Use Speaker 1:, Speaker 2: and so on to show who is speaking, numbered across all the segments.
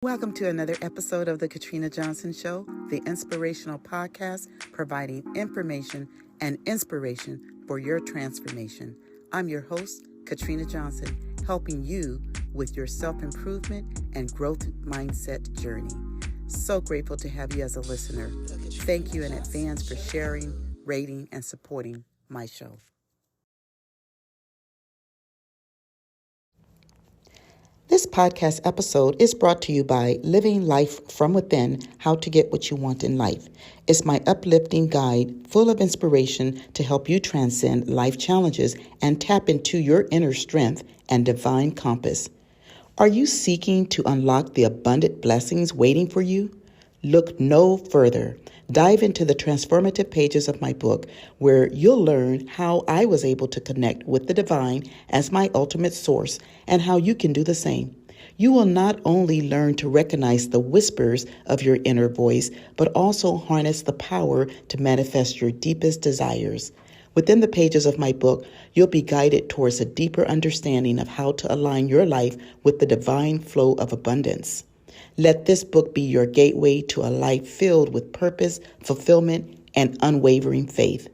Speaker 1: Welcome to another episode of the Katrina Johnson Show, the inspirational podcast providing information and inspiration for your transformation. I'm your host, Katrina Johnson, helping you with your self-improvement and growth mindset journey. So grateful to have you as a listener. Thank you in advance for sharing, rating, and supporting my show. This podcast episode is brought to you by Living Life from Within, How to Get What You Want in Life. It's my uplifting guide full of inspiration to help you transcend life challenges and tap into your inner strength and divine compass. Are you seeking to unlock the abundant blessings waiting for you? Look no further. Dive into the transformative pages of my book where you'll learn how I was able to connect with the divine as my ultimate source and how you can do the same. You will not only learn to recognize the whispers of your inner voice, but also harness the power to manifest your deepest desires. Within the pages of my book, you'll be guided towards a deeper understanding of how to align your life with the divine flow of abundance. Let this book be your gateway to a life filled with purpose, fulfillment, and unwavering faith.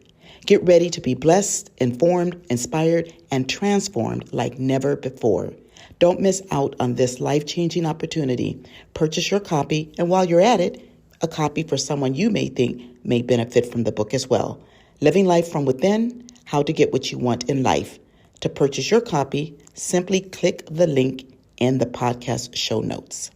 Speaker 1: Get ready to be blessed, informed, inspired, and transformed like never before. Don't miss out on this life-changing opportunity. Purchase your copy, and while you're at it, a copy for someone you may think may benefit from the book as well. Living Life from Within, How to Get What You Want in Life. To purchase your copy, simply click the link in the podcast show notes.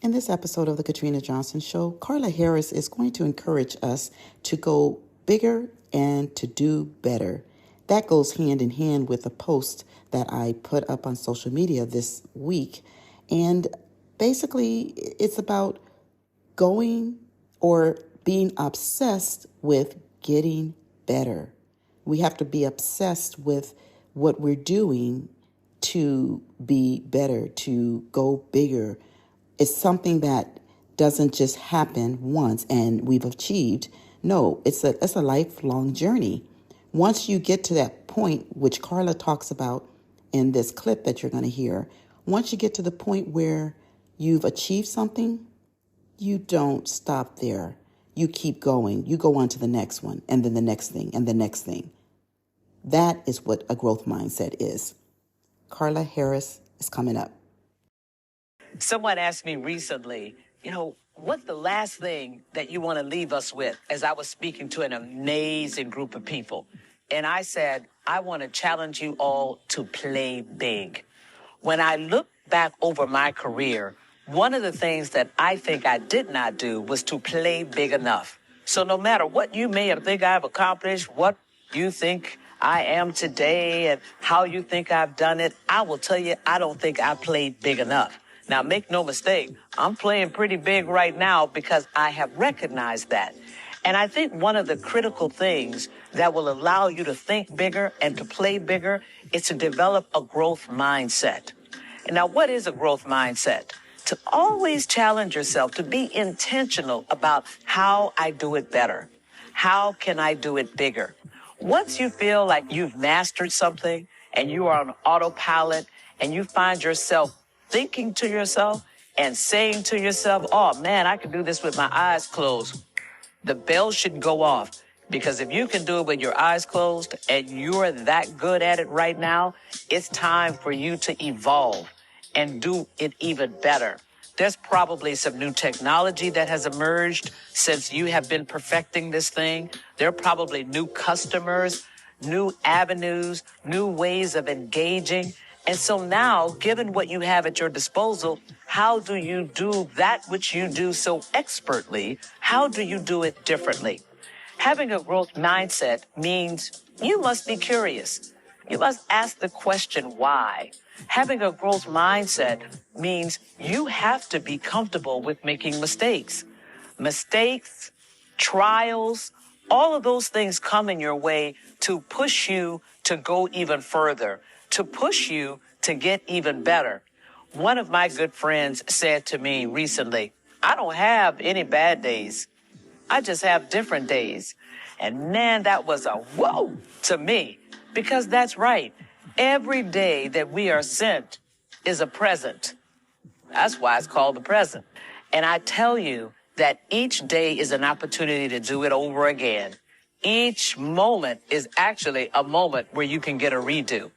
Speaker 1: In this episode of the Katrina Johnson Show, Carla Harris is going to encourage us to go bigger and to do better. That goes hand in hand with a post that I put up on social media this week. And basically, it's about going or being obsessed with getting better. We have to be obsessed with what we're doing to be better, to go bigger. It's something that doesn't just happen once and we've achieved. No, it's a lifelong journey. Once you get to that point, which Carla talks about in this clip that you're going to hear, once you get to the point where you've achieved something, you don't stop there. You keep going. You go on to the next one, and then the next thing, and the next thing. That is what a growth mindset is. Carla Harris is coming up.
Speaker 2: Someone asked me recently, what's the last thing that you want to leave us with? As I was speaking to an amazing group of people. And I said, I want to challenge you all to play big. When I look back over my career, one of the things that I think I did not do was to play big enough. So no matter what you may think I've accomplished, what you think I am today, and how you think I've done it, I will tell you, I don't think I played big enough. Now, make no mistake, I'm playing pretty big right now because I have recognized that. And I think one of the critical things that will allow you to think bigger and to play bigger is to develop a growth mindset. And now, what is a growth mindset? To always challenge yourself, to be intentional about how I do it better. How can I do it bigger? Once you feel like you've mastered something and you are on autopilot and you find yourself thinking to yourself and saying to yourself, oh man, I can do this with my eyes closed, the bell should go off. Because if you can do it with your eyes closed and you're that good at it right now, it's time for you to evolve and do it even better. There's probably some new technology that has emerged since you have been perfecting this thing. There are probably new customers, new avenues, new ways of engaging. And so now, given what you have at your disposal, how do you do that which you do so expertly? How do you do it differently? Having a growth mindset means you must be curious. You must ask the question, why? Having a growth mindset means you have to be comfortable with making mistakes. Mistakes, trials, all of those things come in your way to push you to go even further, to push you to get even better. One of my good friends said to me recently, I don't have any bad days. I just have different days. And man, that was a whoa to me, because that's right. Every day that we are sent is a present. That's why it's called the present. And I tell you that each day is an opportunity to do it over again. Each moment is actually a moment where you can get a redo.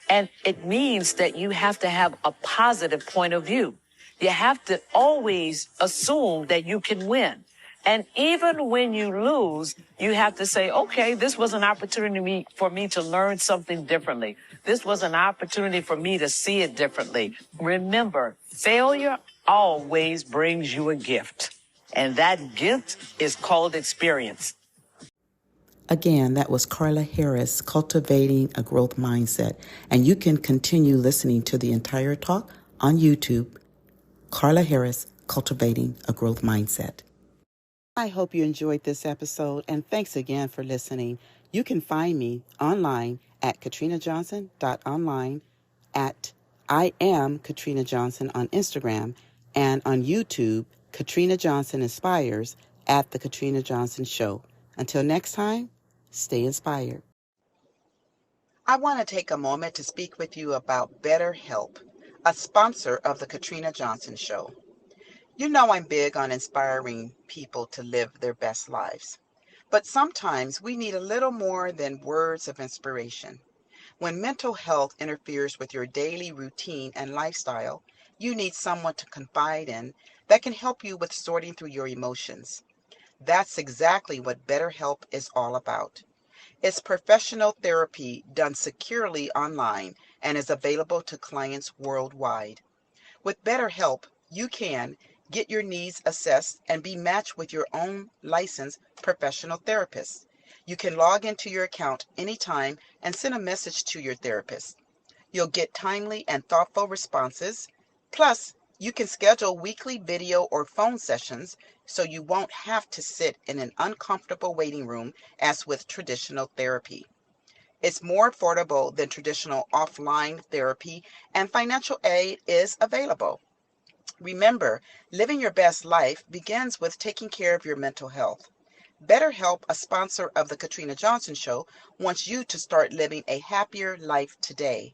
Speaker 2: And it means that you have to have a positive point of view. You have to always assume that you can win. And even when you lose, you have to say, okay, this was an opportunity for me to learn something differently. This was an opportunity for me to see it differently. Remember, failure always brings you a gift. And that gift is called experience.
Speaker 1: Again, that was Carla Harris, Cultivating a Growth Mindset. And you can continue listening to the entire talk on YouTube, Carla Harris, Cultivating a Growth Mindset. I hope you enjoyed this episode, and thanks again for listening. You can find me online at katrinajohnson.online, at I am Katrina Johnson on Instagram, and on YouTube, Katrina Johnson Inspires at The Katrina Johnson Show. Until next time, stay inspired. I want to take a moment to speak with you about BetterHelp, a sponsor of The Katrina Johnson Show. You know I'm big on inspiring people to live their best lives. But sometimes we need a little more than words of inspiration. When mental health interferes with your daily routine and lifestyle, you need someone to confide in that can help you with sorting through your emotions. That's exactly what BetterHelp is all about. It's professional therapy done securely online and is available to clients worldwide. With BetterHelp, you can get your needs assessed and be matched with your own licensed professional therapist. You can log into your account anytime and send a message to your therapist. You'll get timely and thoughtful responses. Plus, you can schedule weekly video or phone sessions so you won't have to sit in an uncomfortable waiting room as with traditional therapy. It's more affordable than traditional offline therapy, and financial aid is available. Remember, living your best life begins with taking care of your mental health. BetterHelp, a sponsor of The Katrina Johnson Show, wants you to start living a happier life today.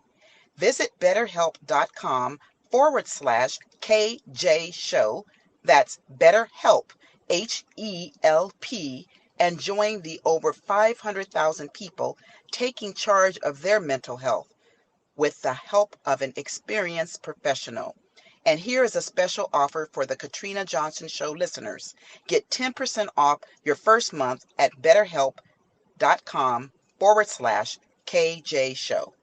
Speaker 1: Visit betterhelp.com/KJ Show. That's BetterHelp, HELP, and join the over 500,000 people taking charge of their mental health with the help of an experienced professional. And here is a special offer for the Katrina Johnson Show listeners. Get 10% off your first month at betterhelp.com/KJ Show.